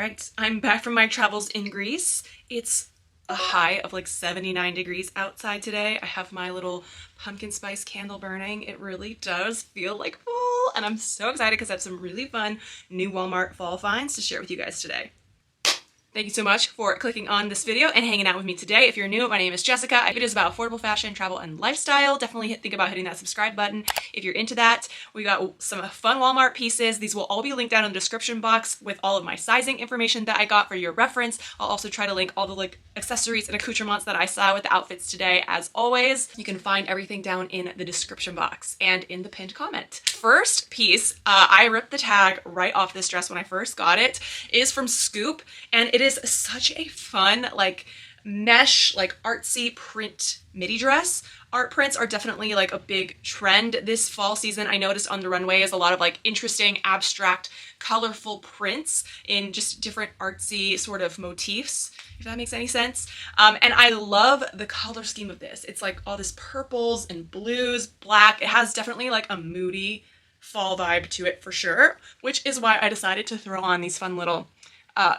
Alright, I'm back from my travels in Greece. It's a high of like 79 degrees outside today. I have my little pumpkin spice candle burning. It really does feel like fall, and I'm so excited because I have some really fun new Walmart fall finds to share with you guys today. Thank you so much for clicking on this video and hanging out with me today. If you're new, my name is Jessica. It is about affordable fashion, travel, and lifestyle. Definitely think about hitting that subscribe button if you're into that. We got some fun Walmart pieces. These will all be linked down in the description box with all of my sizing information that I got for your reference. I'll also try to link all the accessories and accoutrements that I saw with the outfits today. As always, you can find everything down in the description box and in the pinned comment. First piece, I ripped the tag right off this dress when I first got it. It is from Scoop, and it is such a fun mesh artsy print midi dress. Art prints are definitely a big trend this fall season. I noticed on the runway is a lot of interesting, abstract, colorful prints in just different artsy sort of motifs, if that makes any sense. And I love the color scheme of this. It's all this purples and blues, black. It has definitely a moody fall vibe to it for sure, which is why I decided to throw on these fun little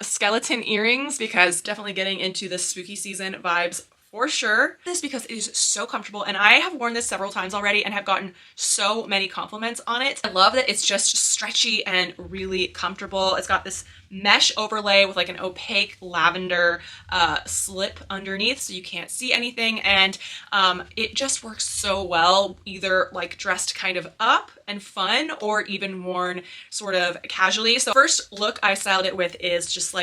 skeleton earrings, because definitely getting into the spooky season vibes for sure. This because it is so comfortable, and I have worn this several times already and have gotten so many compliments on it. I love that it's just stretchy and really comfortable. It's got this mesh overlay with an opaque lavender slip underneath so you can't see anything, and it just works so well either dressed kind of up and fun or even worn sort of casually. So first look I styled it with is just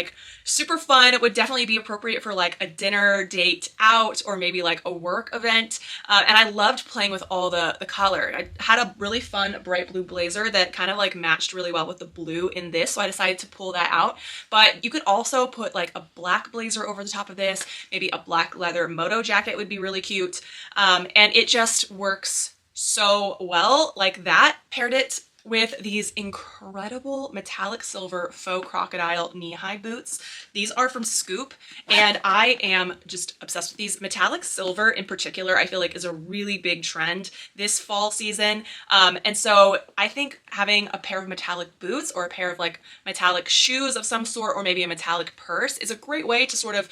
super fun. It would definitely be appropriate for a dinner date out or maybe a work event, and I loved playing with all the color. I had a really fun bright blue blazer that kind of matched really well with the blue in this, so I decided to pull that out. But you could also put a black blazer over the top of this, maybe a black leather moto jacket would be really cute, and it just works so well like that. Paired it with these incredible metallic silver faux crocodile knee-high boots. These are from Scoop, and I am just obsessed with these. Metallic silver in particular, I feel is a really big trend this fall season. And so I think having a pair of metallic boots or a pair of metallic shoes of some sort, or maybe a metallic purse, is a great way to sort of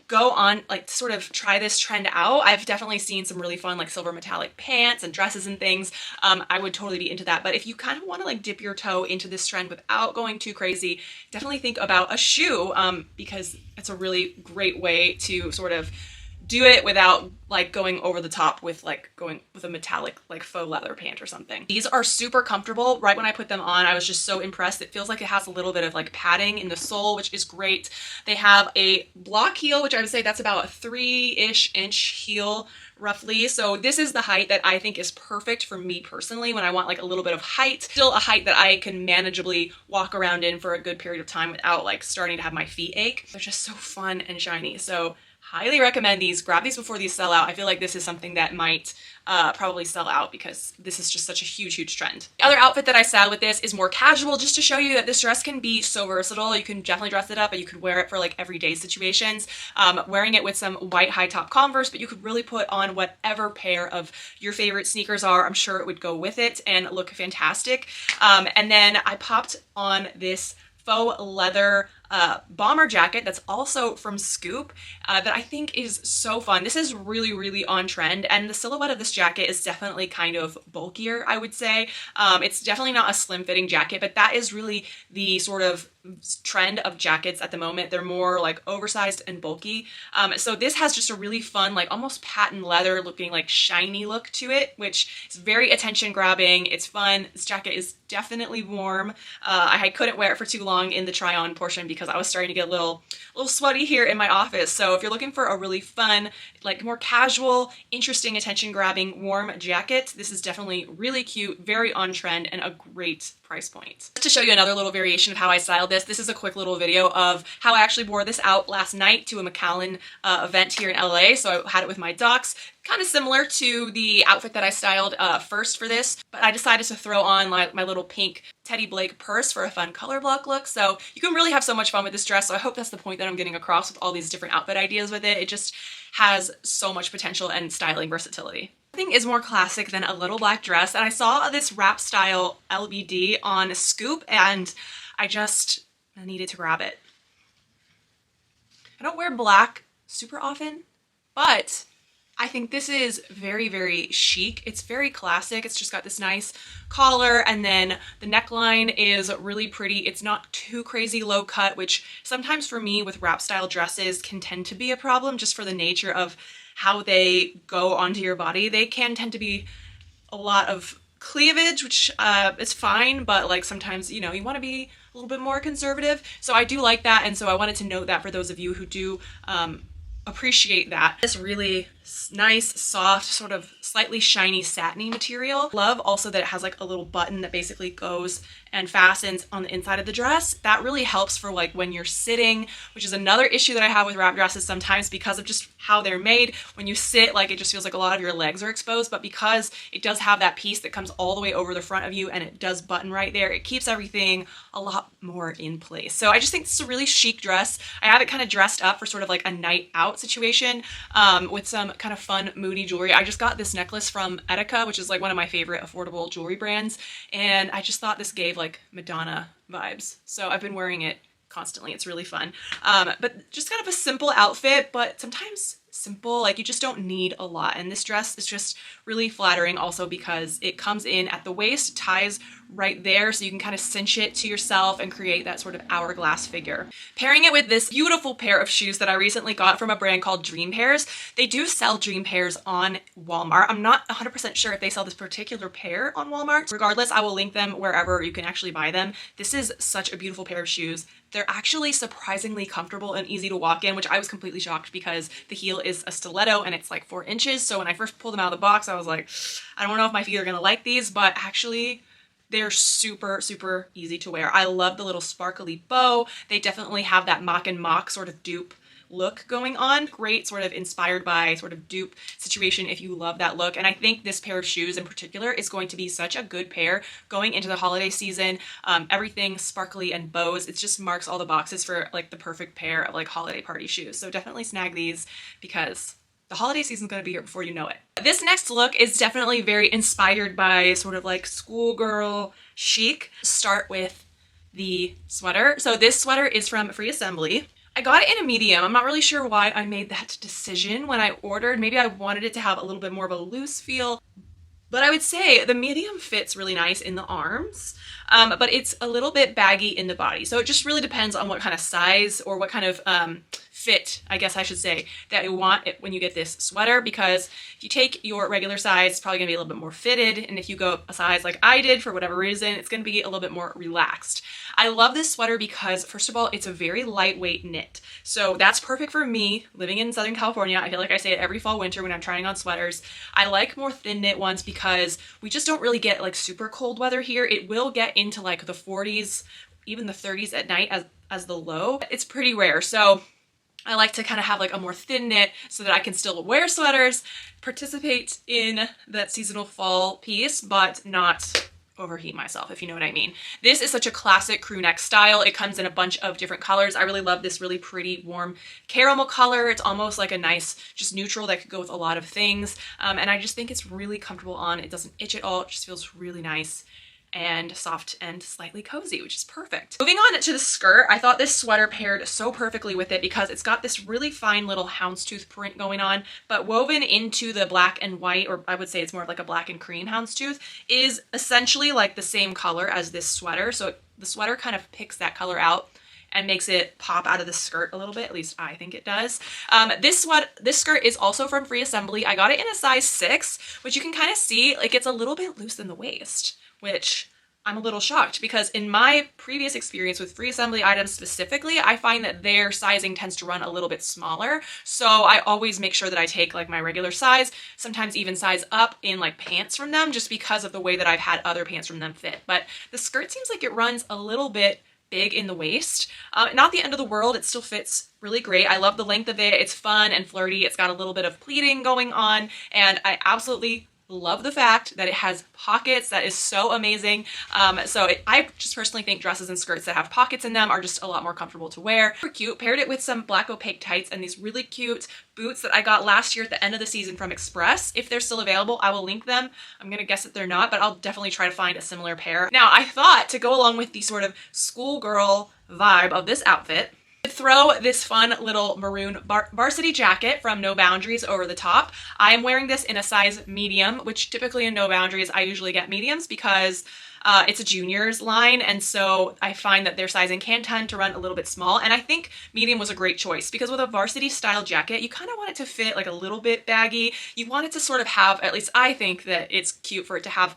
go on, sort of try this trend out. I've definitely seen some really fun silver metallic pants and dresses and things. I would totally be into that. But if you kind of want to dip your toe into this trend without going too crazy, definitely think about a shoe, because it's a really great way to sort of do it without going over the top with going with a metallic faux leather pant or something. These are super comfortable. Right when I put them on, I was just so impressed. It feels like it has a little bit of padding in the sole, which is great. They have a block heel, which I would say that's about a 3-ish inch heel roughly. So this is the height that I think is perfect for me personally when I want a little bit of height, still a height that I can manageably walk around in for a good period of time without starting to have my feet ache. They're just so fun and shiny. So highly recommend these. Grab these before these sell out. I feel like this is something that might probably sell out because this is just such a huge trend. The other outfit that I styled with this is more casual, just to show you that this dress can be so versatile. You can definitely dress it up, but you could wear it for everyday situations. Wearing it with some white high top Converse, but you could really put on whatever pair of your favorite sneakers are. I'm sure it would go with it and look fantastic. And then I popped on this faux leather bomber jacket that's also from Scoop that I think is so fun. This is really on trend, and the silhouette of this jacket is definitely kind of bulkier, I would say. It's definitely not a slim fitting jacket, but that is really the sort of trend of jackets at the moment. They're more oversized and bulky. So this has just a really fun, almost patent leather looking shiny look to it, which is very attention grabbing. It's fun. This jacket is definitely warm. I couldn't wear it for too long in the try on portion because I was starting to get a little sweaty here in my office. So if you're looking for a really fun, more casual, interesting, attention grabbing, warm jacket, this is definitely really cute, very on trend, and a great price point. Just to show you another little variation of how I styled this is a quick little video of how I actually wore this out last night to a Macallan event here in LA. So I had it with my ducks, kind of similar to the outfit that I styled first for this, but I decided to throw on my little pink Teddy Blake purse for a fun color block look. So you can really have so much fun with this dress. So I hope that's the point that I'm getting across with all these different outfit ideas with it. It just has so much potential and styling versatility. Nothing is more classic than a little black dress, and I saw this wrap style LBD on Scoop, and I just I needed to grab it. I don't wear black super often, but I think this is very, very chic. It's very classic. It's just got this nice collar, and then the neckline is really pretty. It's not too crazy low cut, which sometimes for me with wrap style dresses can tend to be a problem just for the nature of how they go onto your body. They can tend to be a lot of cleavage, which is fine, but like sometimes, you know, you want to be a little bit more conservative. So I do like that, and so I wanted to note that for those of you who do appreciate that. This really nice, soft, sort of slightly shiny satiny material. Love also that it has like a little button that basically goes and fastens on the inside of the dress. That really helps for like when you're sitting, which is another issue that I have with wrap dresses sometimes because of just how they're made. When you sit, like it just feels like a lot of your legs are exposed, but because it does have that piece that comes all the way over the front of you and it does button right there, it keeps everything a lot more in place. So I just think this is a really chic dress. I have it kind of dressed up for sort of like a night out situation with some kind of fun moody jewelry. I just got this necklace from Etika, which is like one of my favorite affordable jewelry brands, and I just thought this gave like Madonna vibes. So I've been wearing it constantly. It's really fun. But just kind of a simple outfit, but sometimes simple, like you just don't need a lot. And this dress is just really flattering also because it comes in at the waist, ties right there, so you can kind of cinch it to yourself and create that sort of hourglass figure. Pairing it with this beautiful pair of shoes that I recently got from a brand called Dream Pairs. They do sell Dream Pairs on Walmart. I'm not 100% sure if they sell this particular pair on Walmart. Regardless, I will link them wherever you can actually buy them. This is such a beautiful pair of shoes. They're actually surprisingly comfortable and easy to walk in, which I was completely shocked because the heel is a stiletto and it's like 4 inches. So when I first pulled them out of the box, I was like, I don't know if my feet are gonna like these, but actually they're super, super easy to wear. I love the little sparkly bow. They definitely have that mock and mock sort of dupe look going on. Great, sort of inspired by sort of dupe situation if you love that look. And I think this pair of shoes in particular is going to be such a good pair going into the holiday season. Everything sparkly and bows. It just marks all the boxes for like the perfect pair of like holiday party shoes. So definitely snag these because the holiday season is going to be here before you know it. This next look is definitely very inspired by sort of like schoolgirl chic. Start with the sweater. So this sweater is from Free Assembly. I got it in a medium. I'm not really sure why I made that decision when I ordered. Maybe I wanted it to have a little bit more of a loose feel. But I would say the medium fits really nice in the arms, but it's a little bit baggy in the body. So it just really depends on what kind of size or what kind of fit, I guess I should say, that you want it when you get this sweater, because if you take your regular size, it's probably gonna be a little bit more fitted, and if you go a size like I did for whatever reason, it's gonna be a little bit more relaxed. I love this sweater because, first of all, it's a very lightweight knit. So that's perfect for me living in Southern California. I feel like I say it every fall, winter when I'm trying on sweaters. I like more thin knit ones because we just don't really get like super cold weather here. It will get into like the 40s, even the 30s at night as the low. It's pretty rare. So I like to kind of have like a more thin knit so that I can still wear sweaters, participate in that seasonal fall piece, but not overheat myself, if you know what I mean. This is such a classic crew neck style. It comes in a bunch of different colors. I really love this really pretty warm caramel color. It's almost like a nice just neutral that could go with a lot of things. And I just think it's really comfortable on. It doesn't itch at all. It just feels really nice and soft and slightly cozy, which is perfect. Moving on to the skirt, I thought this sweater paired so perfectly with it because it's got this really fine little houndstooth print going on, but woven into the black and white, or I would say it's more of like a black and cream houndstooth, is essentially like the same color as this sweater. So the sweater kind of picks that color out and makes it pop out of the skirt a little bit. At least I think it does. This skirt is also from Free Assembly. I got it in a size 6, which you can kind of see, like it's a little bit loose in the waist, which I'm a little shocked because in my previous experience with Free Assembly items specifically, I find that their sizing tends to run a little bit smaller. So I always make sure that I take like my regular size, sometimes even size up in like pants from them, just because of the way that I've had other pants from them fit. But the skirt seems like it runs a little bit big in the waist. Not the end of the world. It still fits really great. I love the length of it. It's fun and flirty. It's got a little bit of pleating going on, and I absolutely love the fact that it has pockets. That is so amazing. I just personally think dresses and skirts that have pockets in them are just a lot more comfortable to wear. Super cute. Paired it with some black opaque tights and these really cute boots that I got last year at the end of the season from Express. If they're still available, I will link them. I'm gonna guess that they're not, but I'll definitely try to find a similar pair. Now, I thought to go along with the sort of schoolgirl vibe of this outfit. Throw this fun little maroon varsity jacket from No Boundaries over the top. I am wearing this in a size medium, which typically in No Boundaries I usually get mediums because it's a juniors line, and so I find that their sizing can tend to run a little bit small, and I think medium was a great choice because with a varsity style jacket you kind of want it to fit like a little bit baggy. You want it to sort of have, at least I think that it's cute for it to have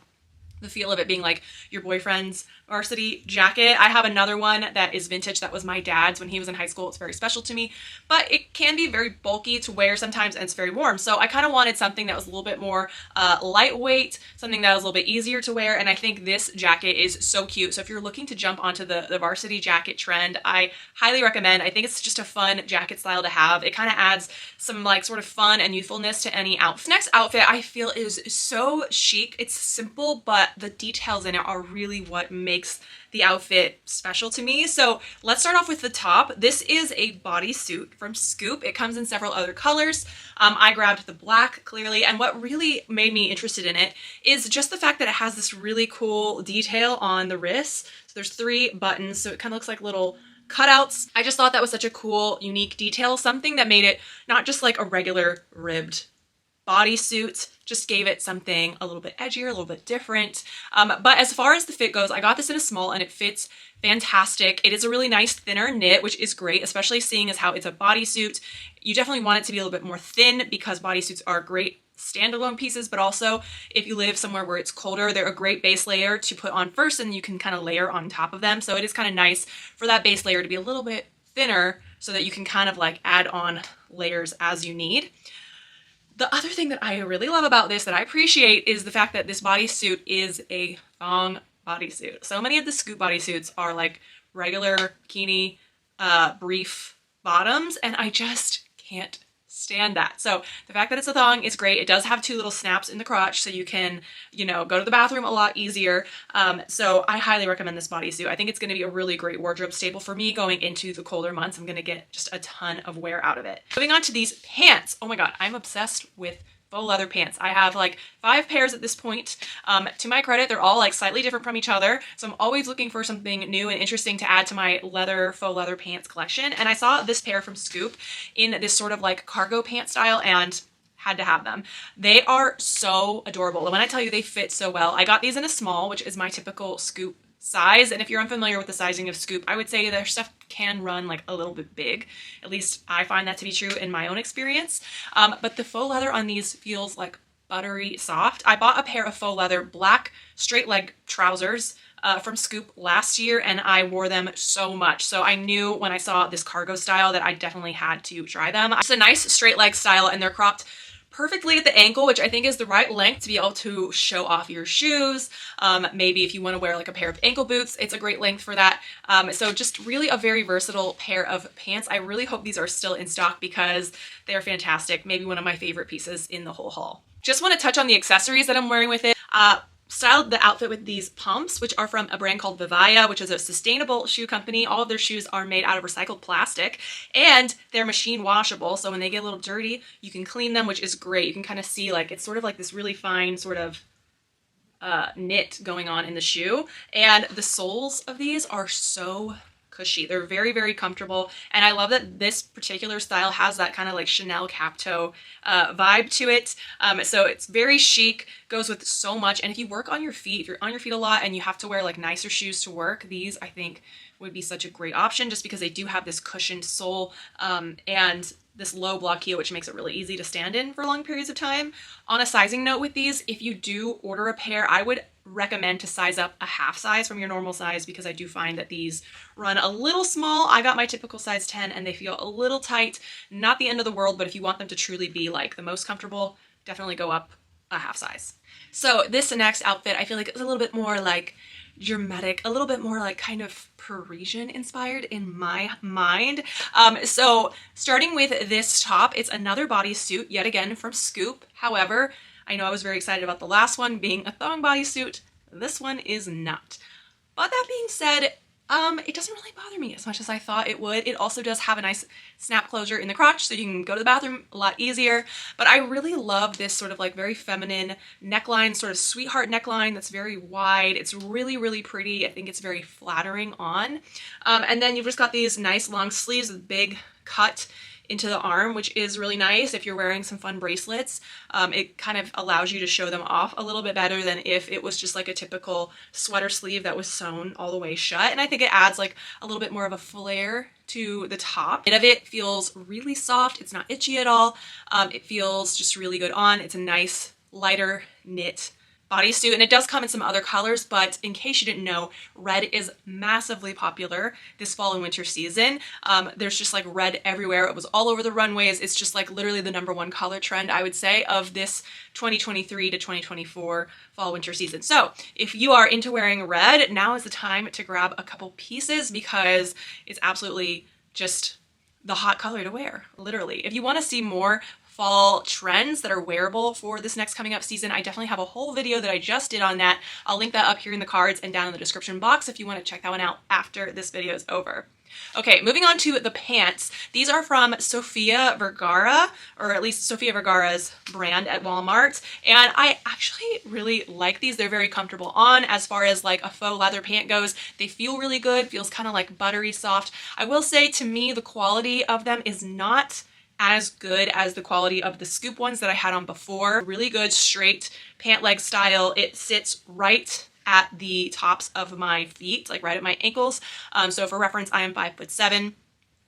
the feel of it being like your boyfriend's varsity jacket. I have another one that is vintage that was my dad's when he was in high school. It's very special to me, but it can be very bulky to wear sometimes and it's very warm. So I kind of wanted something that was a little bit more lightweight, something that was a little bit easier to wear, and I think this jacket is so cute. So if you're looking to jump onto the varsity jacket trend, I highly recommend. I think it's just a fun jacket style to have. It kind of adds some like sort of fun and youthfulness to any outfit. Next outfit I feel is so chic. It's simple, but the details in it are really what makes the outfit special to me. So let's start off with the top. This is a bodysuit from Scoop. It comes in several other colors. I grabbed the black clearly, and what really made me interested in it is just the fact that it has this really cool detail on the wrists. So there's 3 buttons, so it kind of looks like little cutouts. I just thought that was such a cool, unique detail, something that made it not just like a regular ribbed bodysuit, just gave it something a little bit edgier, a little bit different. But as far as the fit goes, I got this in a small and it fits fantastic. It is a really nice thinner knit, which is great, especially seeing as how it's a bodysuit. You definitely want it to be a little bit more thin because bodysuits are great standalone pieces, but also if you live somewhere where it's colder, they're a great base layer to put on first and you can kind of layer on top of them. So it is kind of nice for that base layer to be a little bit thinner so that you can kind of like add on layers as you need. The other thing that I really love about this that I appreciate is the fact that this bodysuit is a thong bodysuit. So many of the Scoop bodysuits are like regular bikini, brief bottoms, and I just can't stand that. So the fact that it's a thong is great. It does have 2 little snaps in the crotch so you can, you know, go to the bathroom a lot easier. So I highly recommend this bodysuit. I think it's going to be a really great wardrobe staple for me going into the colder months. I'm going to get just a ton of wear out of it. Moving on to these pants. Oh my God, I'm obsessed with faux leather pants. I have like 5 pairs at this point. To my credit, they're all like slightly different from each other. So I'm always looking for something new and interesting to add to my faux leather pants collection. And I saw this pair from Scoop in this sort of like cargo pant style and had to have them. They are so adorable. And when I tell you they fit so well, I got these in a small, which is my typical Scoop size. And if you're unfamiliar with the sizing of Scoop, I would say their stuff can run like a little bit big. At least I find that to be true in my own experience. But the faux leather on these feels like buttery soft. I bought a pair of faux leather black straight leg trousers from Scoop last year and I wore them so much. So I knew when I saw this cargo style that I definitely had to try them. It's a nice straight leg style and they're cropped perfectly at the ankle, which I think is the right length to be able to show off your shoes. Maybe if you want to wear like a pair of ankle boots, it's a great length for that. So just really a very versatile pair of pants. I really hope these are still in stock because they're fantastic. Maybe one of my favorite pieces in the whole haul. Just want to touch on the accessories that I'm wearing with it. Styled the outfit with these pumps, which are from a brand called Vivaya, which is a sustainable shoe company. All of their shoes are made out of recycled plastic and they're machine washable. So when they get a little dirty, you can clean them, which is great. You can kind of see like, it's sort of like this really fine sort of knit going on in the shoe. And the soles of these are so cushy. They're very, very comfortable. And I love that this particular style has that kind of like Chanel cap toe vibe to it. So it's very chic, goes with so much. And if you work on your feet, if you're on your feet a lot and you have to wear like nicer shoes to work, these I think would be such a great option just because they do have this cushioned sole and this low block heel, which makes it really easy to stand in for long periods of time. On a sizing note with these, if you do order a pair, I would recommend to size up a half size from your normal size because I do find that these run a little small. I got my typical size 10 and they feel a little tight, not the end of the world, but if you want them to truly be like the most comfortable, definitely go up a half size. So this next outfit, I feel like it's a little bit more like dramatic, a little bit more like kind of Parisian inspired in my mind. So starting with this top, it's another bodysuit yet again from Scoop. However, I know I was very excited about the last one being a thong bodysuit. This one is not. But that being said, It doesn't really bother me as much as I thought it would. It also does have a nice snap closure in the crotch so you can go to the bathroom a lot easier. But I really love this sort of like very feminine neckline, sort of sweetheart neckline that's very wide. It's really, really pretty. I think it's very flattering on. And then you've just got these nice long sleeves with big cut into the arm, which is really nice if you're wearing some fun bracelets. It kind of allows you to show them off a little bit better than if it was just like a typical sweater sleeve that was sewn all the way shut. And I think it adds like a little bit more of a flare to the top. Knit of it feels really soft. It's not itchy at all. It feels just really good on. It's a nice lighter knit bodysuit, and it does come in some other colors, but in case you didn't know, red is massively popular this fall and winter season. There's just like red everywhere. It was all over the runways. It's just like literally the #1 color trend, I would say, of this 2023 to 2024 fall winter season. So if you are into wearing red, now is the time to grab a couple pieces because it's absolutely just the hot color to wear, literally. If you want to see more fall trends that are wearable for this next coming up season, I definitely have a whole video that I just did on that. I'll link that up here in the cards and down in the description box if you want to check that one out after this video is over. Okay, moving on to the pants. These are from Sofia Vergara, or at least Sofia Vergara's brand at Walmart, and I actually really like these. They're very comfortable on. As far as like a faux leather pant goes, they feel really good, feels kind of like buttery soft. I will say, to me, the quality of them is not as good as the quality of the scoop ones that I had on before. Really good straight pant leg style. It sits right at the tops of my feet, like right at my ankles. So for reference, I am 5'7".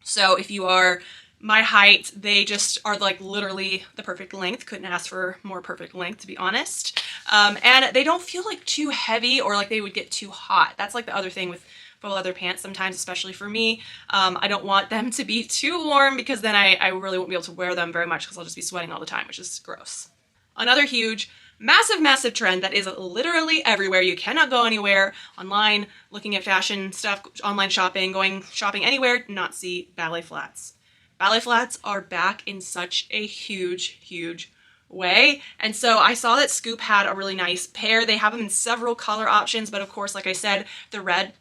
So if you are my height, they just are like literally the perfect length. Couldn't ask for more perfect length, to be honest. And they don't feel like too heavy or like they would get too hot. That's like the other thing with faux leather pants sometimes, especially for me. I don't want them to be too warm because then I really won't be able to wear them very much because I'll just be sweating all the time, which is gross. Another huge, massive trend that is literally everywhere. You cannot go anywhere online, looking at fashion stuff, online shopping, going shopping anywhere, not see ballet flats. Ballet flats are back in such a huge way. And so I saw that Scoop had a really nice pair. They have them in several color options, but of course, like I said, the red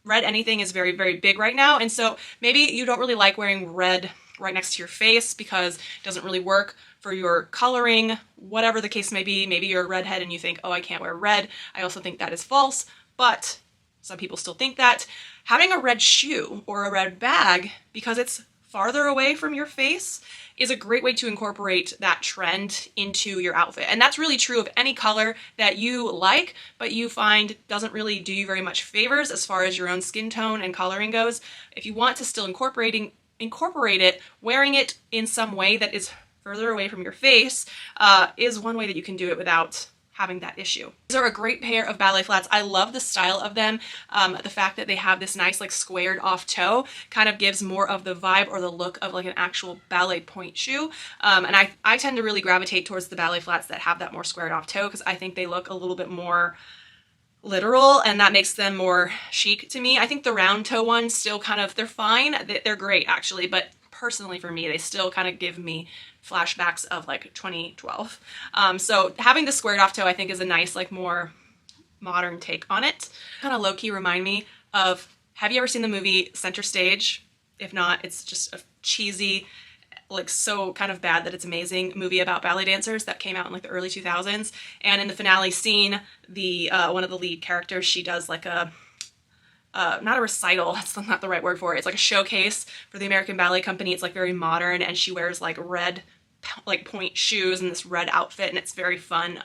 anything is very big right now. And so maybe you don't really like wearing red right next to your face because it doesn't really work for your coloring, whatever the case may be. Maybe you're a redhead and you think, oh, I can't wear red. I also think that is false, but some people still think that. Having a red shoe or a red bag, because it's farther away from your face, is a great way to incorporate that trend into your outfit. And that's really true of any color that you like, but you find doesn't really do you very much favors as far as your own skin tone and coloring goes. If you want to still incorporate it, wearing it in some way that is further away from your face is one way that you can do it without having that issue. These are a great pair of ballet flats. I love the style of them. The fact that they have this nice like squared off toe kind of gives more of the vibe or the look of like an actual ballet point shoe. And I tend to really gravitate towards the ballet flats that have that more squared off toe because I think they look a little bit more literal and that makes them more chic to me. I think the round toe ones still kind of, they're fine. They're great actually, but personally for me, they still kind of give me flashbacks of like 2012. So having the squared off toe I think is a nice like more modern take on it. Kind of low-key remind me of, have you ever seen the movie Center Stage? If not, it's just a cheesy, like so kind of bad that it's amazing movie about ballet dancers that came out in like the early 2000s. And in the finale scene, the one of the lead characters, she does like a not a recital, that's not the right word for it. It's like a showcase for the American Ballet Company. It's like very modern and she wears like red like point shoes and this red outfit and it's very fun.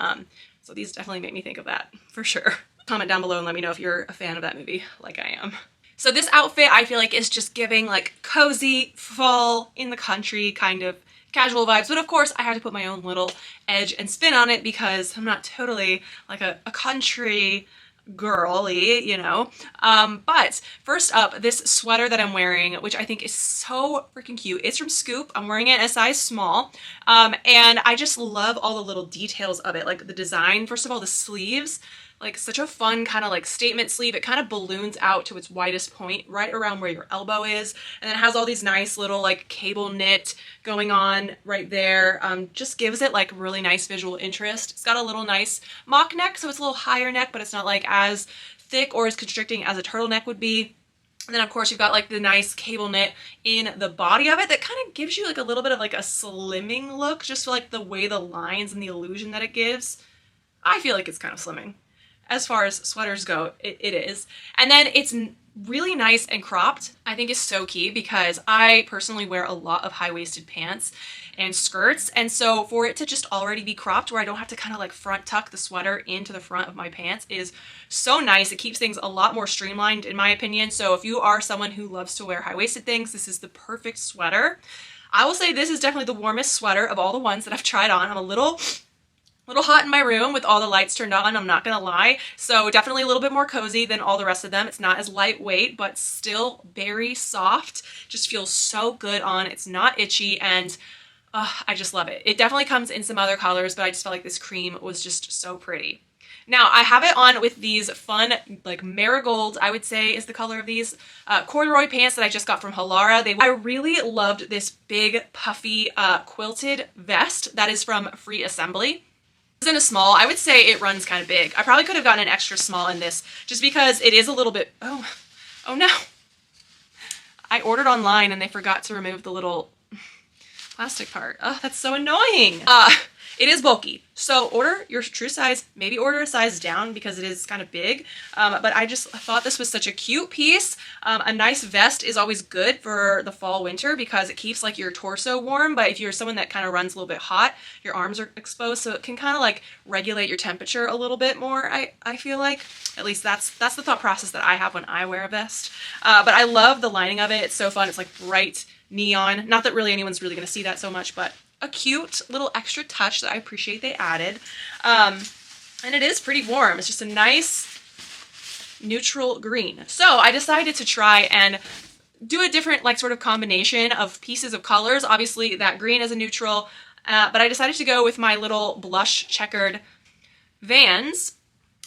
So these definitely make me think of that for sure. Comment down below and let me know if you're a fan of that movie like I am. So this outfit I feel like is just giving like cozy fall in the country kind of casual vibes, but of course I have to put my own little edge and spin on it because I'm not totally like a country girly, you know. But first up, this sweater that I'm wearing, which I think is so freaking cute. It's from Scoop. I'm wearing it a size small. And I just love all the little details of it. Like the design, first of all, the sleeves, like such a fun kind of like statement sleeve. It kind of balloons out to its widest point right around where your elbow is. And it has all these nice little like cable knit going on right there. Just gives it like really nice visual interest. It's got a little nice mock neck, so it's a little higher neck, but it's not like as thick or as constricting as a turtleneck would be. And then of course you've got like the nice cable knit in the body of it that kind of gives you like a little bit of like a slimming look, just like the way the lines and the illusion that it gives. I feel like it's kind of slimming. As far as sweaters go, it is. And then it's really nice and cropped. I think is so key because I personally wear a lot of high-waisted pants and skirts, and so for it to just already be cropped where I don't have to kind of like front tuck the sweater into the front of my pants is so nice. It keeps things a lot more streamlined in my opinion. So if you are someone who loves to wear high-waisted things, this is the perfect sweater. I will say this is definitely the warmest sweater of all the ones that I've tried on. I'm a little hot in my room with all the lights turned on, I'm not gonna lie. So definitely a little bit more cozy than all the rest of them. It's not as lightweight, but still very soft. Just feels so good on. It's not itchy, and I just love it. It definitely comes in some other colors, but I just felt like this cream was just so pretty. Now I have it on with these fun, like marigold, I would say is the color of these corduroy pants that I just got from Halara. I really loved this big puffy quilted vest that is from Free Assembly. It's in a small. I would say it runs kind of big. I probably could have gotten an extra small in this just because it is a little bit, oh no. I ordered online and they forgot to remove the little plastic part. Oh, that's so annoying. It is bulky. So order your true size, maybe order a size down because it is kind of big. But I just thought this was such a cute piece. A nice vest is always good for the fall winter because it keeps like your torso warm. But if you're someone that kind of runs a little bit hot, your arms are exposed. So it can kind of like regulate your temperature a little bit more, I feel like. At least that's the thought process that I have when I wear a vest. But I love the lining of it. It's so fun. It's like bright neon. Not that really anyone's really going to see that so much, but a cute little extra touch that I appreciate they added. And it is pretty warm. It's just a nice neutral green. So I decided to try and do a different like sort of combination of pieces of colors. Obviously that green is a neutral, but I decided to go with my little blush checkered Vans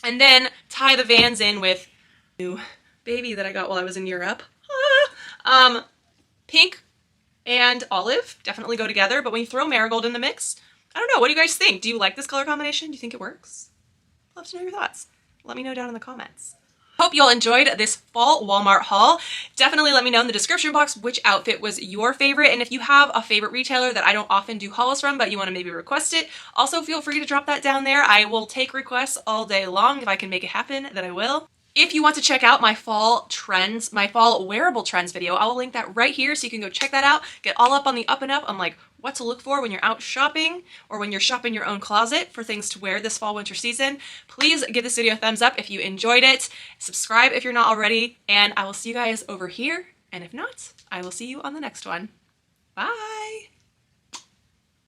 and then tie the Vans in with new baby that I got while I was in Europe. Pink and olive definitely go together, but when you throw marigold in the mix, I don't know, what do you guys think? Do you like this color combination? Do you think it works? Love to know your thoughts. Let me know down in the comments. Hope you all enjoyed this fall Walmart haul. Definitely let me know in the description box which outfit was your favorite, and if you have a favorite retailer that I don't often do hauls from but you want to maybe request it, also feel free to drop that down there. I will take requests all day long. If I can make it happen, then I will. If you want to check out my fall trends, my fall wearable trends video, I will link that right here so you can go check that out. Get all up on the up and up on like what to look for when you're out shopping or when you're shopping your own closet for things to wear this fall winter season. Please give this video a thumbs up if you enjoyed it. Subscribe if you're not already, and I will see you guys over here. And if not, I will see you on the next one. Bye!